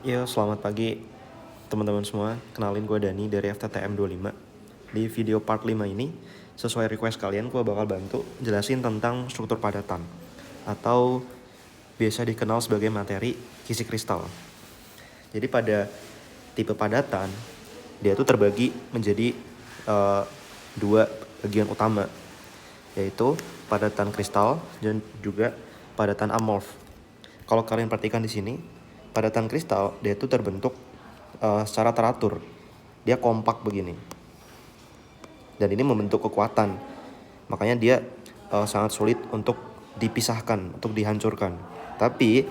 Yo, selamat pagi teman-teman semua. Kenalin gue Dani dari FTTM 25. Di video part 5 ini, sesuai request kalian, gue bakal bantu jelasin tentang struktur padatan atau biasa dikenal sebagai materi kisi kristal. Jadi pada tipe padatan, dia tuh terbagi menjadi dua bagian utama, yaitu padatan kristal dan juga padatan amorf. Kalau kalian perhatikan di sini, padatan kristal dia itu terbentuk secara teratur. Dia kompak begini. Dan ini membentuk kekuatan. Makanya dia sangat sulit untuk dipisahkan, untuk dihancurkan. Tapi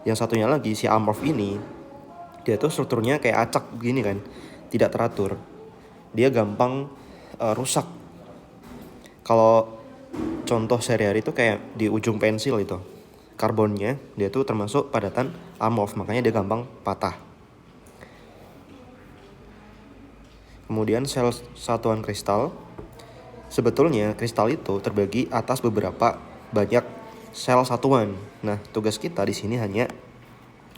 yang satunya lagi, si amorf ini, dia tuh strukturnya kayak acak begini kan. Tidak teratur. Dia gampang rusak. Kalau contoh sehari-hari itu kayak di ujung pensil itu, karbonnya dia tuh termasuk padatan amorf, makanya dia gampang patah. Kemudian sel satuan kristal, sebetulnya kristal itu terbagi atas beberapa banyak sel satuan. Nah, tugas kita di sini hanya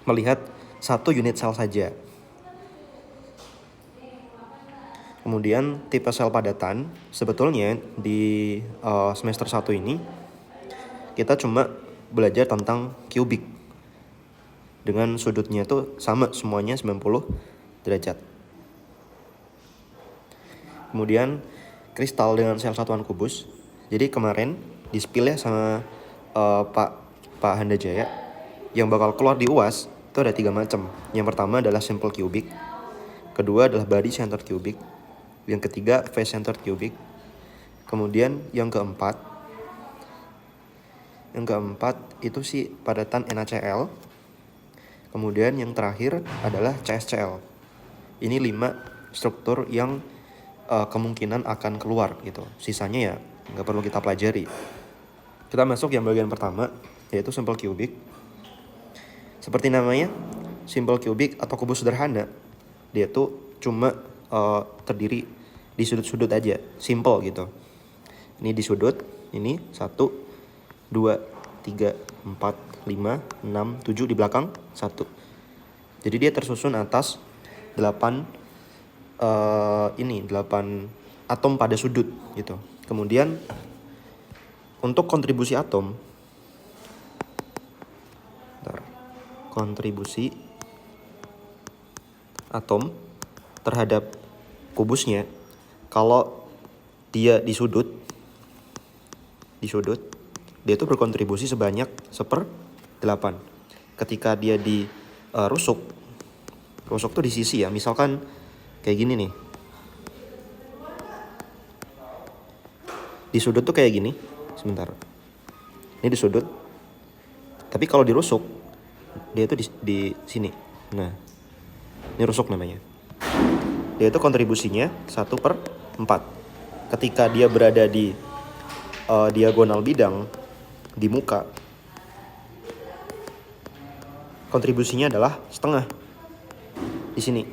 melihat satu unit sel saja. Kemudian tipe sel padatan, sebetulnya di semester 1 ini kita cuma belajar tentang kubik. Dengan sudutnya itu sama semuanya 90 derajat. Kemudian kristal dengan sel satuan kubus. Jadi kemarin di spill ya sama Pak Handajaya, yang bakal keluar di UAS itu ada 3 macam. Yang pertama adalah simple cubic, kedua adalah body centered cubic, yang ketiga face centered cubic. Kemudian yang keempat itu sih padatan NaCl. Kemudian yang terakhir adalah CSCl. Ini 5 struktur yang kemungkinan akan keluar gitu. Sisanya ya nggak perlu kita pelajari. Kita masuk yang bagian pertama, yaitu simple cubic. Seperti namanya, simple cubic atau kubus sederhana, dia tuh cuma terdiri di sudut-sudut aja, simple gitu. Ini di sudut, ini 1, 2, 3, 4, 5, 6, 7 di belakang 1. Jadi dia tersusun atas 8 8 atom pada sudut gitu. Kemudian untuk kontribusi atom, terhadap kubusnya, kalau dia di sudut dia itu berkontribusi sebanyak 1/8. Ketika dia di rusuk tuh di sisi ya, misalkan kayak gini nih. Di sudut tuh kayak gini. Sebentar. Ini di sudut. Tapi kalau dirusuk, dia itu di sini. Nah, ini rusuk namanya. Dia itu kontribusinya 1/4. Ketika dia berada di diagonal bidang di muka, kontribusinya adalah setengah. Di sini.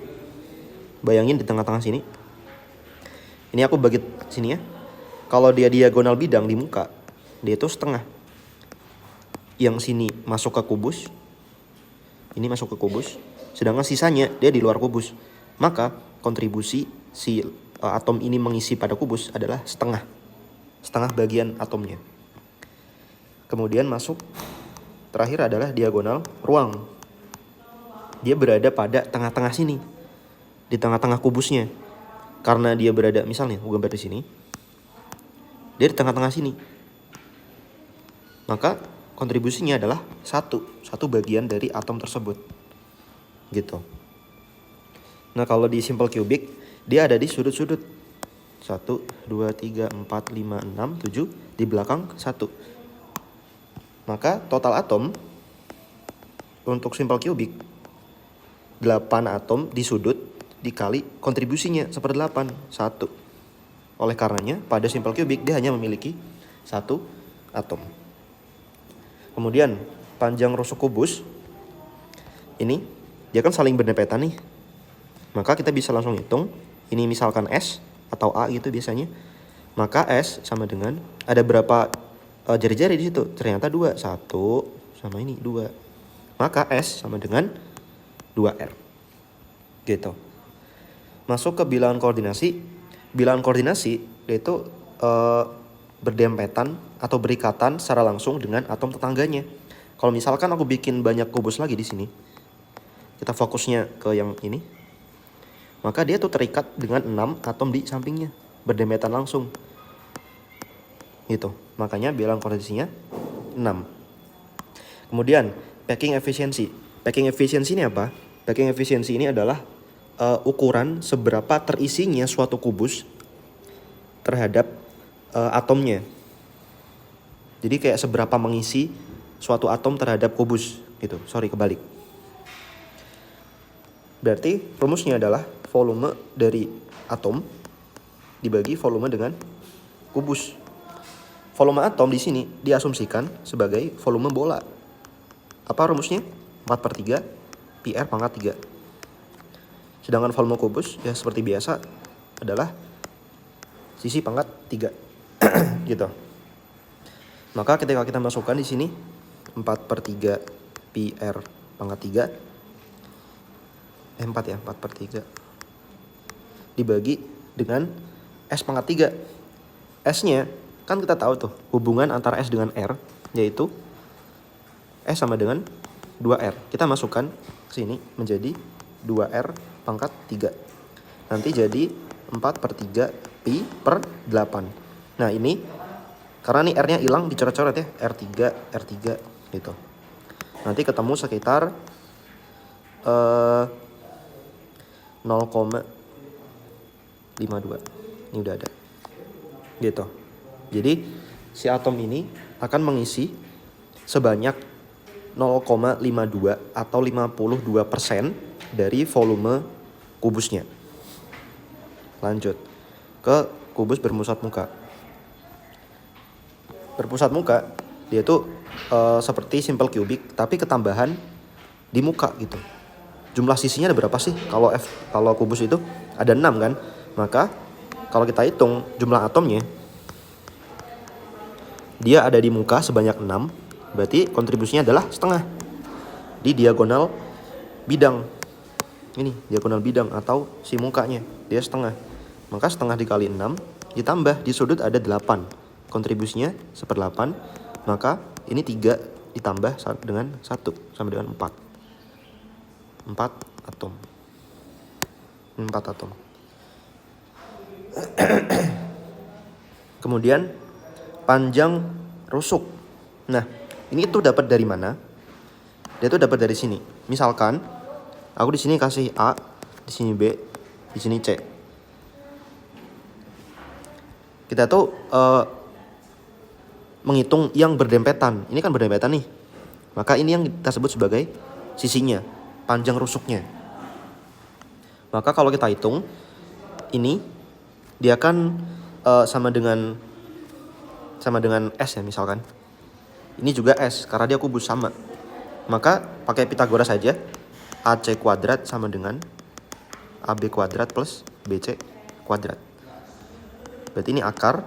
Bayangin di tengah-tengah sini. Ini aku bagi sini ya. Kalau dia diagonal bidang di muka, dia itu setengah. Yang sini masuk ke kubus. Ini masuk ke kubus. Sedangkan sisanya dia di luar kubus. Maka kontribusi si atom ini mengisi pada kubus adalah setengah. Setengah bagian atomnya. Kemudian masuk. Terakhir adalah diagonal ruang. Dia berada pada tengah-tengah sini. Di tengah-tengah kubusnya. Karena dia berada, misalnya gue gambar di sini, dia di tengah-tengah sini, maka kontribusinya adalah satu bagian dari atom tersebut gitu. Nah, kalau di simple cubic, dia ada di sudut-sudut 1, 2, 3, 4, 5, 6, 7 di belakang 1. Maka total atom untuk simple cubic 8 atom di sudut dikali kontribusinya 1/8, 1. Oleh karenanya pada simple cubic dia hanya memiliki 1 atom. Kemudian panjang rusuk kubus ini dia kan saling berdempetan nih. Maka kita bisa langsung hitung. Ini misalkan S atau A gitu biasanya. Maka S sama dengan ada berapa jari-jari di situ? Ternyata 2. 1 sama ini 2. Maka S sama dengan 2R. Gitu. Masuk ke bilangan koordinasi. Bilangan koordinasi yaitu berdempetan atau berikatan secara langsung dengan atom tetangganya. Kalau misalkan aku bikin banyak kubus lagi di sini, kita fokusnya ke yang ini, maka dia tuh terikat dengan 6 atom di sampingnya, berdempetan langsung. Gitu. Makanya bilangan koordinasinya 6. Kemudian packing efficiency. Packing efficiency ini apa? Packing efficiency ini adalah ukuran seberapa terisinya suatu kubus terhadap atomnya. Jadi kayak seberapa mengisi suatu atom terhadap kubus gitu. Kebalik. Berarti rumusnya adalah volume dari atom dibagi volume dengan kubus. Volume atom di sini diasumsikan sebagai volume bola. Apa rumusnya? 4/3 PR pangkat 3. Sedangkan volume kubus ya seperti biasa adalah sisi pangkat 3. Gitu. Maka ketika kita masukkan di sini 4/3 PR pangkat 3 4/3 dibagi dengan S pangkat 3. S-nya kan kita tahu tuh hubungan antara S dengan R, yaitu S sama dengan 2R. Kita masukkan ke sini menjadi 2R pangkat 3. Nanti jadi 4/3 Pi per 8. Nah ini karena nih R-nya hilang dicoret-coret ya, R3 gitu. Nanti ketemu sekitar 0,52. Ini udah ada. Gitu. Jadi si atom ini akan mengisi sebanyak 0,52 atau 52% dari volume kubusnya. Lanjut ke kubus berpusat muka. Berpusat muka dia tuh seperti simple cubic tapi ketambahan di muka gitu. Jumlah sisinya ada berapa sih? Kalau kubus itu ada 6 kan? Maka kalau kita hitung jumlah atomnya, dia ada di muka sebanyak 6, berarti kontribusinya adalah setengah. Di diagonal bidang. Ini diagonal bidang atau si mukanya, dia setengah. Maka setengah dikali 6 ditambah di sudut ada 8. Kontribusinya 1/8. Maka ini 3 ditambah dengan 1 sama dengan 4. 4 atom. 4 atom. Kemudian panjang rusuk. Nah, ini tuh dapat dari mana? Dia tuh dapat dari sini. Misalkan aku di sini kasih A, di sini B, di sini C. Kita tuh menghitung yang berdempetan. Ini kan berdempetan nih. Maka ini yang kita sebut sebagai sisinya, panjang rusuknya. Maka kalau kita hitung ini dia kan sama dengan S ya misalkan. Ini juga S karena dia kubus sama. Maka pakai Pythagoras saja. AC kuadrat sama dengan AB kuadrat plus BC kuadrat. Berarti ini akar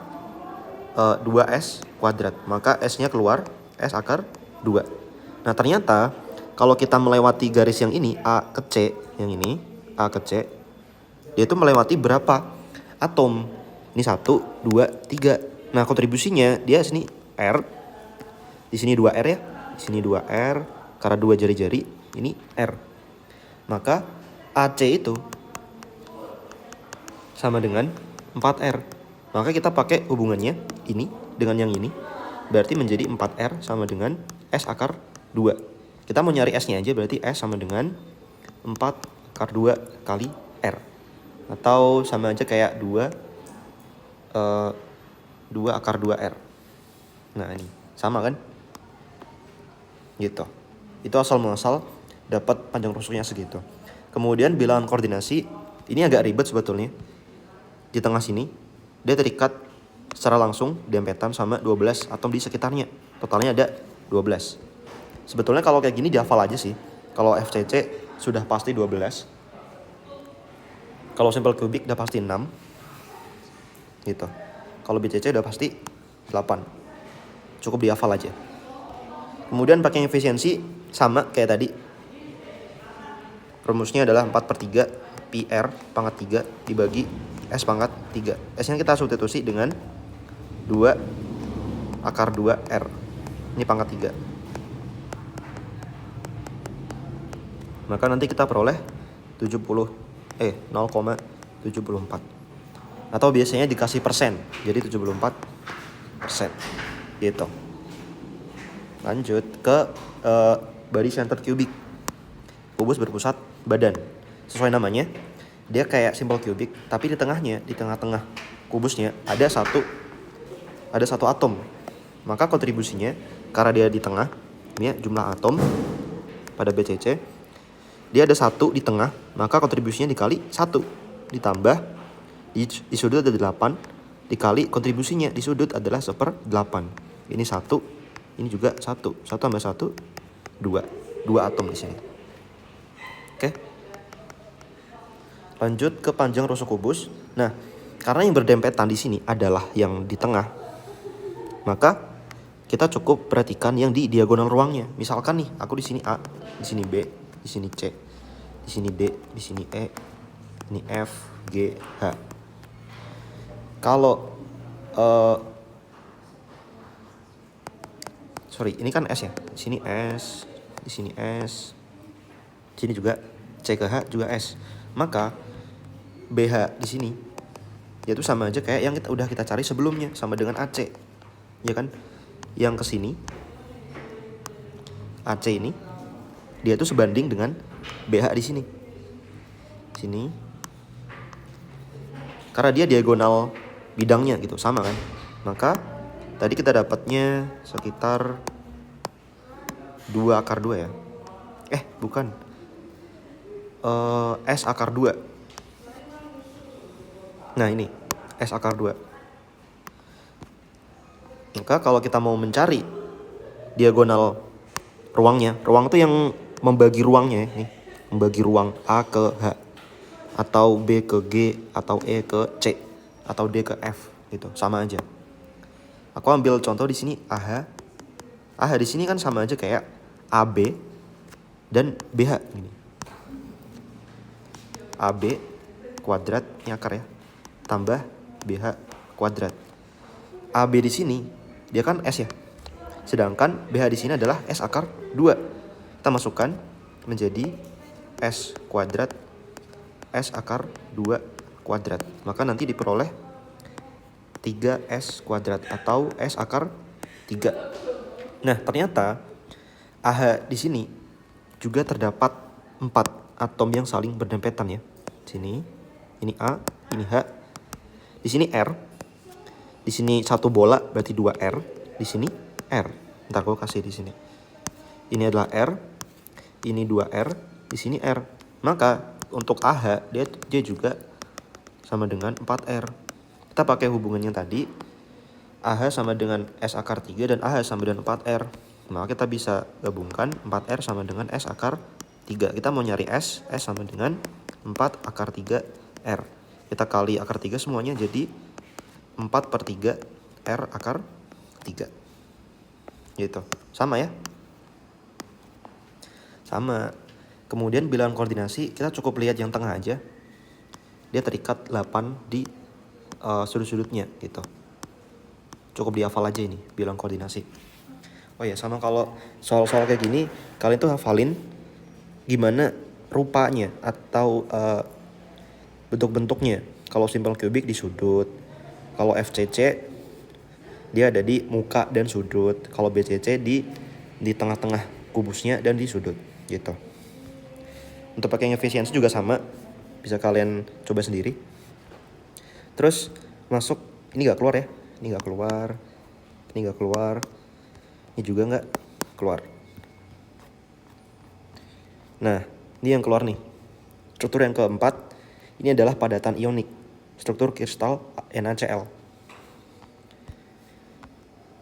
2S kuadrat. Maka S-nya keluar, S akar 2. Nah ternyata kalau kita melewati garis yang ini, A ke C, yang ini, A ke C, dia itu melewati berapa atom? Ini 1, 2, 3. Nah kontribusinya dia sini R, di sini 2R ya, di sini 2R, karena 2 jari-jari, ini R. Maka AC itu sama dengan 4R. Maka kita pakai hubungannya ini dengan yang ini. Berarti menjadi 4R sama dengan S akar 2. Kita mau nyari S-nya aja, berarti S sama dengan 4 akar 2 kali R. Atau sama aja kayak 2 akar 2R. Nah ini, sama kan? Gitu. Itu asal muasal dapat panjang rusuknya segitu. Kemudian bilangan koordinasi, ini agak ribet sebetulnya. Di tengah sini, dia terikat secara langsung dempetan sama 12 atom di sekitarnya. Totalnya ada 12. Sebetulnya kalau kayak gini dihafal aja sih. Kalau FCC sudah pasti 12. Kalau simple cubic udah pasti 6. Gitu. Kalau BCC udah pasti 8. Cukup dihafal aja. Kemudian pakai efisiensi sama kayak tadi. Rumusnya adalah 4/3 pi R pangkat 3 dibagi S pangkat 3. S-nya kita substitusi dengan 2 akar 2 R. Ini pangkat 3. Maka nanti kita peroleh 0,74. Atau biasanya dikasih persen, jadi 74%. Gitu. Lanjut ke body center cubic. Kubus berpusat badan. Sesuai namanya, dia kayak simbol kubik, tapi di tengah-tengah kubusnya ada satu atom. Maka kontribusinya, karena dia di tengah, ini ya, jumlah atom pada BCC, dia ada 1 di tengah, maka kontribusinya dikali 1, ditambah di sudut ada 8, dikali kontribusinya di sudut adalah 1/8. Ini 1, ini juga 1. 1 tambah 1, 2. 2 atom di sini. Oke. Lanjut ke panjang rusuk kubus. Nah, karena yang berdempetan di sini adalah yang di tengah, maka kita cukup perhatikan yang di diagonal ruangnya. Misalkan nih, aku di sini A, di sini B, di sini C, di sini D, di sini E, ini F, G, H. Kalau ini kan S ya. Di sini S, di sini S, di sini juga C ke H juga S. Maka BH di sini yaitu sama aja kayak yang kita cari sebelumnya, sama dengan AC. Ya kan? Yang ke sini AC ini dia tuh sebanding dengan BH di sini. Sini. Karena dia diagonal bidangnya gitu, sama kan? Maka tadi kita dapatnya sekitar 2 akar 2 ya. Bukan. S akar 2. Nah, ini S akar 2. Maka kalau kita mau mencari diagonal ruangnya, ruang tuh yang membagi ruangnya nih, membagi ruang A ke H, atau B ke G, atau E ke C, atau D ke F gitu, sama aja. Aku ambil contoh di sini AH. AH di sini kan sama aja kayak AB dan BH ini. AB kuadrat ini akar ya, tambah BH kuadrat. AB di sini dia kan S ya. Sedangkan BH di sini adalah S akar 2. Kita masukkan menjadi S kuadrat S akar 2 kuadrat. Maka nanti diperoleh 3S kuadrat atau S akar 3. Nah, ternyata AH di sini juga terdapat 4 atom yang saling berdempetan ya. Sini, ini A, ini H. Di sini R. Di sini satu bola berarti 2R. Di sini R. Ntar gue kasih di sini. Ini adalah R. Ini 2R. Di sini R. Maka untuk AH dia juga sama dengan 4R. Kita pakai hubungannya tadi. AH sama dengan S akar 3 dan AH sama dengan 4R. Maka kita bisa gabungkan 4R sama dengan S akar 3. Kita mau nyari S sama dengan 4 akar 3R. Kita kali akar 3 semuanya jadi 4/3 R akar 3. Gitu. Sama ya? Sama. Kemudian bilangan koordinasi kita cukup lihat yang tengah aja. Dia terikat 8 di sudut-sudutnya gitu. Cukup dihafal aja ini bilangan koordinasi. Oh ya, sama kalau soal-soal kayak gini, kalian tuh hafalin gimana rupanya atau bentuk-bentuknya. Kalau simple kubik di sudut, kalau FCC dia ada di muka dan sudut, kalau BCC di tengah-tengah kubusnya dan di sudut gitu. Untuk pakai efisiensi juga sama, bisa kalian coba sendiri. Terus masuk, ini nggak keluar ya, ini nggak keluar, ini nggak keluar, ini juga nggak keluar. Nah, ini yang keluar nih. Struktur yang keempat, ini adalah padatan ionik, struktur kristal NaCl.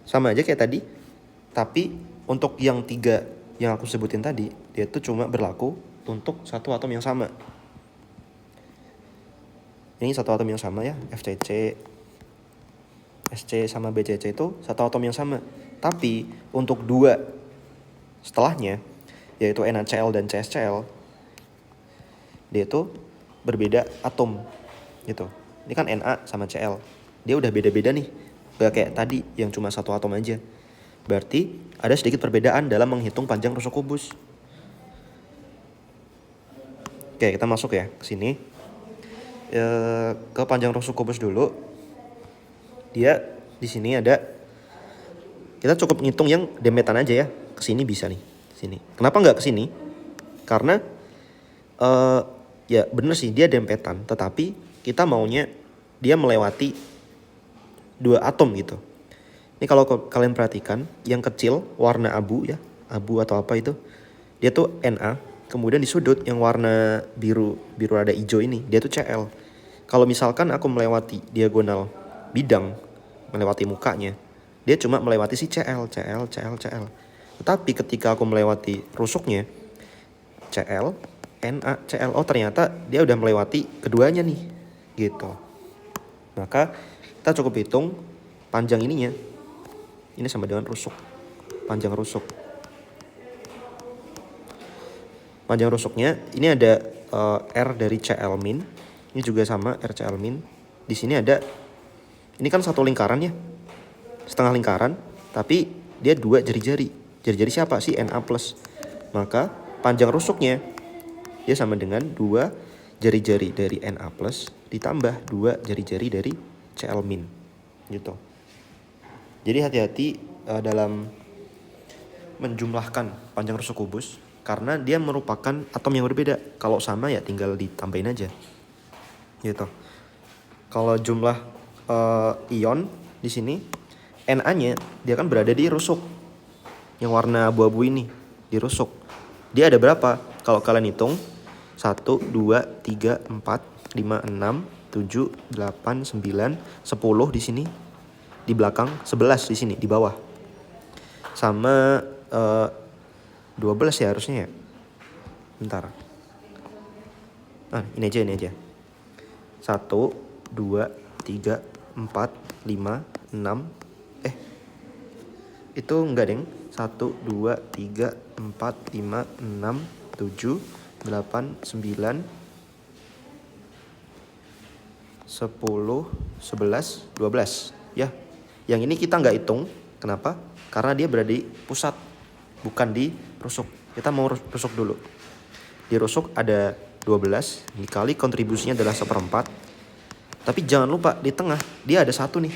Sama aja kayak tadi, tapi untuk yang 3 yang aku sebutin tadi, dia tuh cuma berlaku untuk satu atom yang sama. Ini satu atom yang sama ya, FCC, SC sama BCC itu satu atom yang sama. Tapi untuk 2 setelahnya, yaitu NaCl dan CSCl, dia itu berbeda atom gitu. Ini kan Na sama Cl, dia udah beda-beda nih, gak kayak tadi yang cuma satu atom aja. Berarti ada sedikit perbedaan dalam menghitung panjang rusuk kubus. Oke, kita masuk ya ke sini. Ke panjang rusuk kubus dulu. Dia di sini ada, kita cukup ngitung yang dempetan aja ya. Ke sini bisa nih, sini. Kenapa nggak ke sini? Karena ya bener sih dia dempetan, tetapi kita maunya dia melewati 2 atom gitu. Ini kalau kalian perhatikan, yang kecil warna abu ya, abu atau apa itu, dia tuh Na. Kemudian di sudut yang warna biru rada hijau ini, dia tuh Cl. Kalau misalkan aku melewati diagonal bidang, melewati mukanya, dia cuma melewati si Cl. Tetapi ketika aku melewati rusuknya, Cl, Na, Cl, oh ternyata dia udah melewati keduanya nih, gitu. Maka kita cukup hitung panjang ininya, ini sama dengan rusuk, panjang rusuk. Panjang rusuknya ini ada R dari Cl min, ini juga sama R Cl min. Di sini ada, ini kan satu lingkaran ya, setengah lingkaran, tapi dia 2 jari-jari. Jari-jari siapa sih? Na plus. Maka panjang rusuknya dia sama dengan 2 jari-jari dari Na plus ditambah 2 jari-jari dari Cl min, gitu. Jadi hati-hati dalam menjumlahkan panjang rusuk kubus, karena dia merupakan atom yang berbeda. Kalau sama ya tinggal ditambahin aja, gitu. Kalau jumlah ion di sini, Na-nya dia kan berada di rusuk yang warna abu-abu ini, di rusuk. Dia ada berapa? Kalau kalian hitung 1, 2, 3, 4, 5, 6, 7, 8, 9, 10 di sini, di belakang 11 di sini di bawah, sama 12 ya harusnya ya. Bentar. Ini aja. 1, 2, 3, 4, 5, 6. Itu enggak, Deng. 1, 2, 3, 4, 5, 6, 7, 8, 9, 10, 11, 12. Ya. Yang ini kita nggak hitung. Kenapa? Karena dia berada di pusat, bukan di rusuk. Kita mau rusuk dulu. Di rusuk ada 12, dikali kontribusinya adalah 1/4. Tapi jangan lupa di tengah dia ada 1 nih.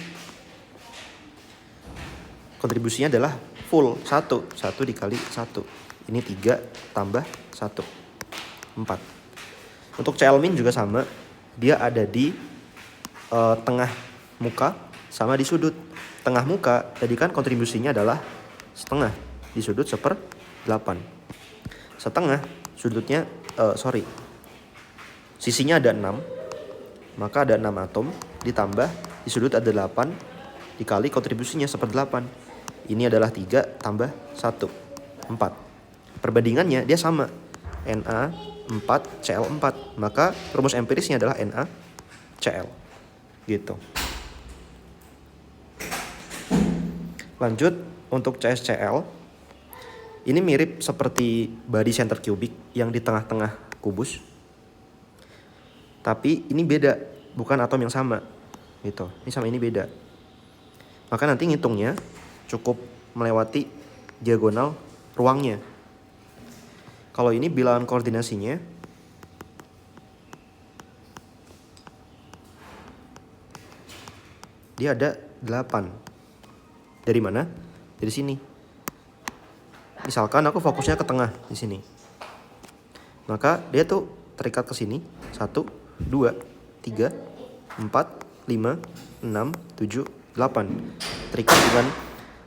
Kontribusinya adalah full 1 dikali 1. Ini 3 tambah 1, 4. Untuk Cl min juga sama. Dia ada di tengah muka sama di sudut. Tengah muka tadi kan kontribusinya adalah setengah, di sudut 1/8. Setengah sudutnya sisinya ada 6, maka ada 6 atom, ditambah di sudut ada 8, dikali kontribusinya 1/8. Ini adalah 3 tambah 1, 4. Perbandingannya dia sama, Na 4 Cl 4. Maka rumus empirisnya adalah Na Cl, gitu. Lanjut untuk CsCl. Ini mirip seperti body center cubic yang di tengah-tengah kubus. Tapi ini beda, bukan atom yang sama, gitu. Ini sama ini beda. Maka nanti ngitungnya cukup melewati diagonal ruangnya. Kalau ini bilangan koordinasinya dia ada 8. Dari mana? Dari sini. Misalkan aku fokusnya ke tengah di sini. Maka dia tuh terikat ke sini. 1, 2, 3, 4, 5, 6, 7, 8.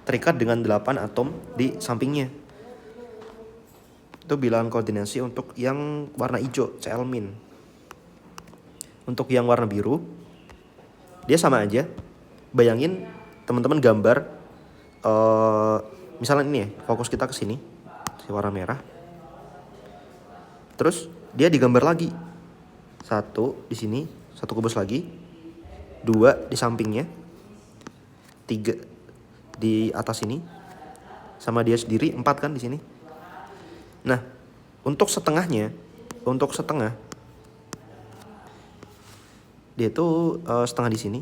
Terikat dengan 8 atom di sampingnya. Itu bilangan koordinasi untuk yang warna hijau, Cl min. Untuk yang warna biru, dia sama aja. Bayangin teman-teman gambar, misalnya ini ya, fokus kita ke sini, si warna merah. Terus dia digambar lagi. 1 di sini, 1 kubus lagi. 2 di sampingnya. 3 di atas ini. Sama dia sendiri 4 kan di sini. Nah, untuk setengah dia tuh setengah di sini.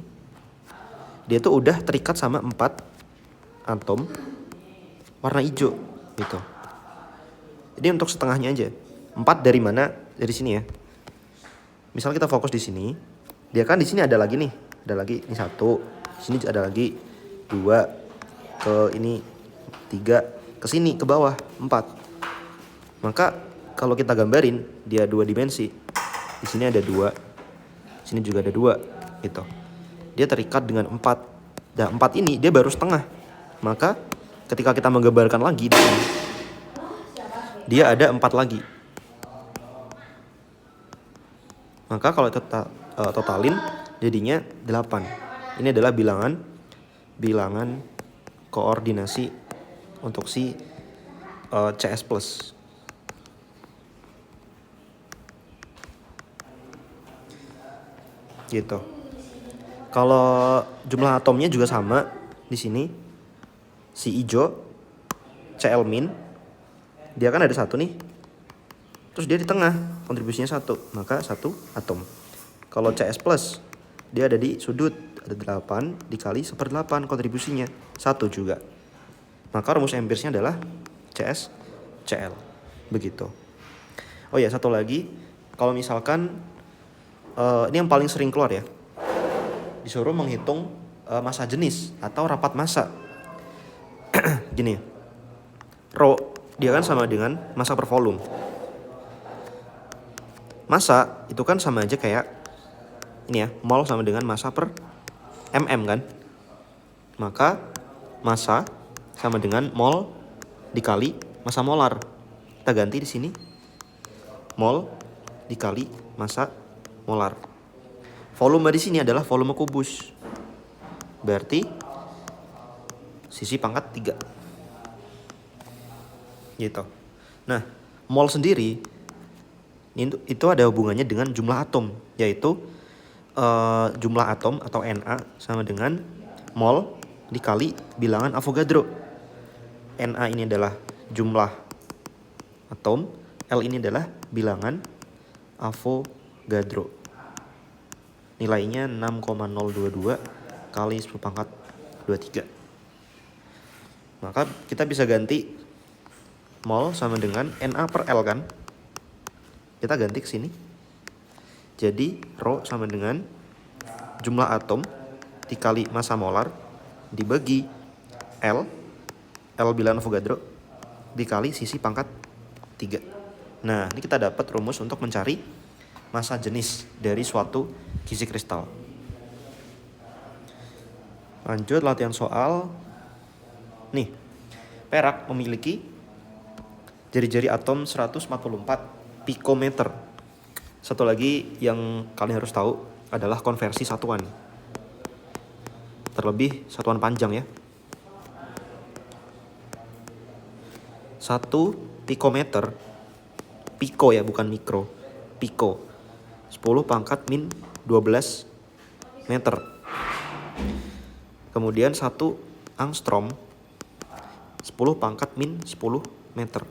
Dia tuh udah terikat sama 4 atom warna hijau gitu. Ini untuk setengahnya aja. 4 dari mana? Dari sini ya. Misal kita fokus di sini, dia kan di sini ada lagi nih. Ada lagi ini 1. Di sini ada lagi 2, ke ini 3, ke sini ke bawah 4. Maka kalau kita gambarin dia 2 dimensi. Di sini ada 2. Di sini juga ada 2 gitu. Dia terikat dengan 4. Dan 4 ini dia baru setengah. Maka ketika kita menggambarkan lagi di sini, dia ada 4 lagi. Maka kalau totalin jadinya 8. Ini adalah bilangan koordinasi untuk si CS plus. Gitu. Kalau jumlah atomnya juga sama di sini. Si hijau Cl min, dia kan ada 1 nih. Terus dia di tengah, kontribusinya 1, maka 1 atom. Kalau CS plus, dia ada di sudut, ada 8 dikali 1/8 kontribusinya 1 juga. Maka rumus empirisnya adalah CS Cl. Begitu. Oh ya, satu lagi, kalau misalkan ini yang paling sering keluar ya, disuruh menghitung massa jenis atau rapat massa. Gini, Rho dia kan sama dengan massa per volume. Massa itu kan sama aja kayak ini ya, mol sama dengan massa per mm kan. Maka massa sama dengan mol dikali massa molar. Kita ganti di sini. Mol dikali massa molar. Volume di sini adalah volume kubus. Berarti sisi pangkat 3. Gitu. Nah, mol sendiri itu ada hubungannya dengan jumlah atom, yaitu jumlah atom atau Na sama dengan mol dikali bilangan Avogadro. Na ini adalah jumlah atom, L ini adalah bilangan Avogadro. Nilainya 6,022 kali 10 pangkat 23. Maka kita bisa ganti mol sama dengan Na per L kan. Kita ganti ke sini. Jadi Rho sama dengan jumlah atom dikali massa molar dibagi L bilangan Avogadro dikali sisi pangkat 3. Nah, ini kita dapat rumus untuk mencari massa jenis dari suatu kisi kristal. Lanjut latihan soal. Nih, perak memiliki jari-jari atom 144 pikometer. Satu lagi yang kalian harus tahu adalah konversi satuan. Terlebih satuan panjang ya. 1 pikometer, piko ya bukan mikro, piko 10 pangkat min 12 meter. Kemudian 1 angstrom 10 pangkat min 10 meter.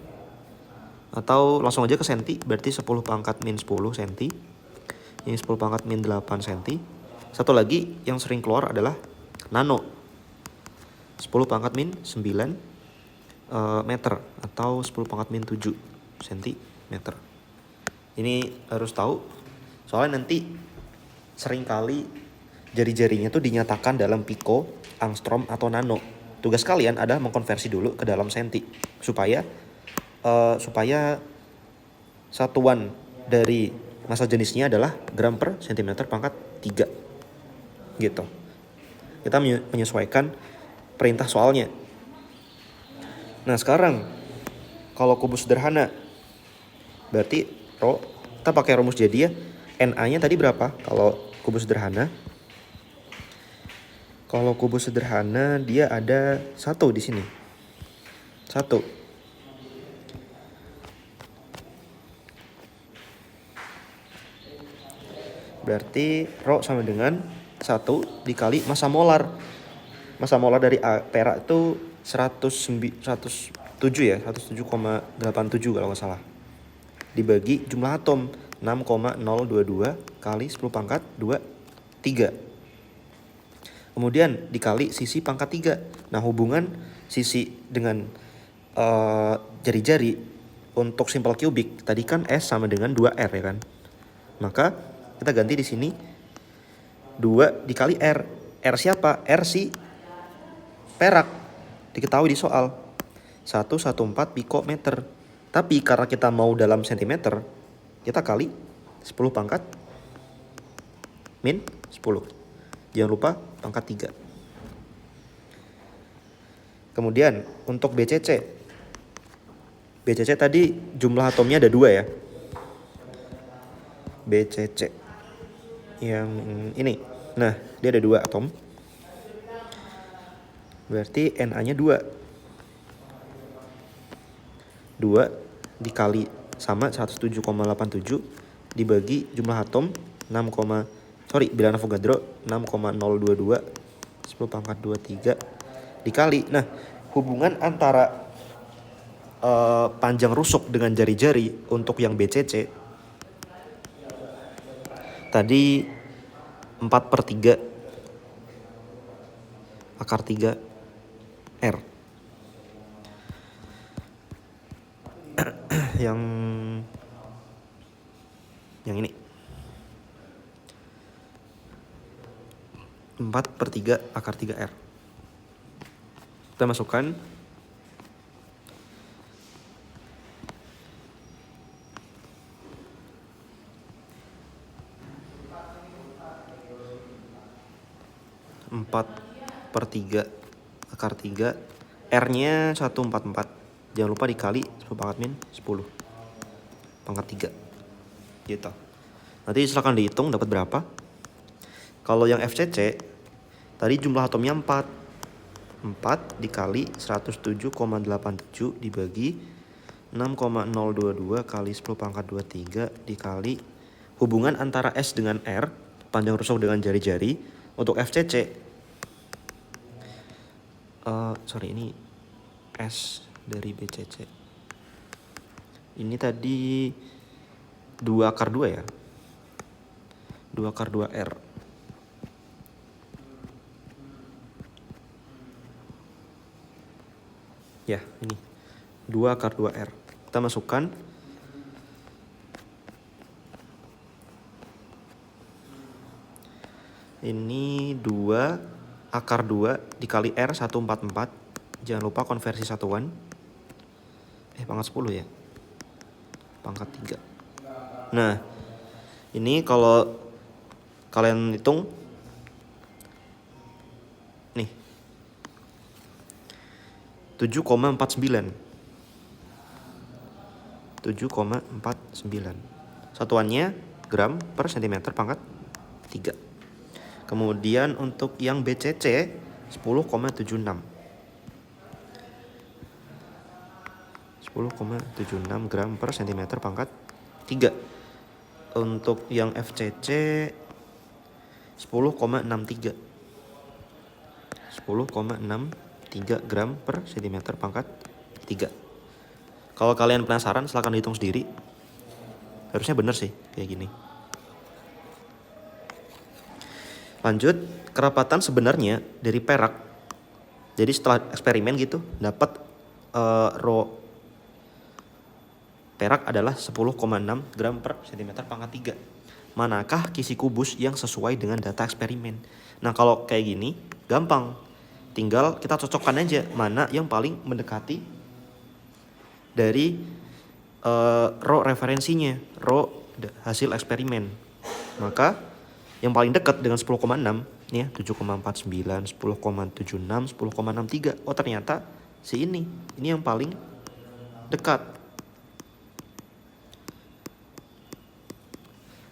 Atau langsung aja ke senti, berarti 10 pangkat min 10 senti. Ini 10 pangkat min 8 senti. Satu lagi yang sering keluar adalah nano. 10 pangkat min 9 meter. Atau 10 pangkat min 7 sentimeter. Ini harus tahu, soalnya nanti seringkali jari-jarinya tuh dinyatakan dalam piko, angstrom, atau nano. Tugas kalian adalah mengkonversi dulu ke dalam senti supaya satuan dari massa jenisnya adalah gram per sentimeter pangkat 3 gitu. Kita menyesuaikan perintah soalnya. Nah sekarang kalau kubus sederhana berarti Rho, kita pakai rumus jadi ya. Na nya tadi berapa kalau kubus sederhana? Kalau kubus sederhana dia ada 1 di sini. 1. Berarti Rho sama dengan 1 dikali massa molar. Massa molar dari perak itu 107 ya, 107,87 kalau nggak salah. Dibagi jumlah atom 6,022 kali 10 pangkat 2 3. Kemudian dikali sisi pangkat 3. Nah, hubungan sisi dengan jari-jari untuk simple kubik tadi kan S sama dengan 2R ya kan. Maka kita ganti di sini 2 dikali R. R siapa? R si perak. Diketahui di soal. 114 pikometer. Tapi karena kita mau dalam sentimeter, kita kali 10 pangkat min 10. Jangan lupa pangkat 3. Kemudian untuk BCC. BCC tadi jumlah atomnya ada 2 ya. BCC. Yang ini. Nah, dia ada 2 atom. Berarti Na-nya 2. 2 dikali sama 107,87 dibagi jumlah atom bilangan Avogadro 6,022 10 pangkat 23 dikali. Nah, hubungan antara panjang rusuk dengan jari-jari untuk yang BCC tadi 4/3 akar 3 R. yang ini 4/3 akar 3 R. Kita masukkan empat per 3 akar 3 R-nya 144. Jangan lupa dikali 10 pangkat min 10 pangkat 3 gitu. Nanti silakan dihitung dapat berapa. Kalau yang FCC tadi jumlah atomnya 4 dikali 107,87 dibagi 6,022 kali 10 pangkat 23 dikali hubungan antara S dengan R, panjang rusuk dengan jari-jari. Untuk FCC ini S dari BCC ini tadi 2 akar 2 ya, 2 akar 2 R. Ya, ini 2 akar 2 R. Kita masukkan ini 2 akar 2 dikali R 144. Jangan lupa konversi satuan. Pangkat 10 ya. Pangkat 3. Nah, ini kalau kalian hitung nih 7,49. 7,49. Satuannya gram per cm pangkat 3. Kemudian untuk yang BCC 10,76. 10,76 gram per cm pangkat 3. Untuk yang FCC 10,63. 10,63 gram per cm pangkat 3. Kalau kalian penasaran silahkan hitung sendiri. Harusnya bener sih kayak gini. Lanjut, kerapatan sebenarnya dari perak. Jadi setelah eksperimen gitu dapat rho perak adalah 10,6 gram per cm pangkat 3. Manakah kisi kubus yang sesuai dengan data eksperimen? Nah, kalau kayak gini gampang. Tinggal kita cocokkan aja mana yang paling mendekati dari rho referensinya, rho hasil eksperimen. Maka yang paling dekat dengan 10,6 nih ya, 7,49, 10,76, 10,63. Oh, ternyata si ini yang paling dekat.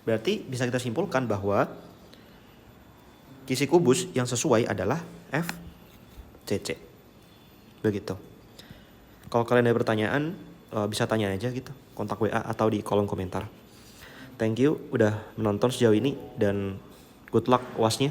Berarti bisa kita simpulkan bahwa kisi kubus yang sesuai adalah FCC. Begitu. Kalau kalian ada pertanyaan, bisa tanya aja gitu, kontak WA atau di kolom komentar. Thank you udah menonton sejauh ini dan good luck UAS-nya.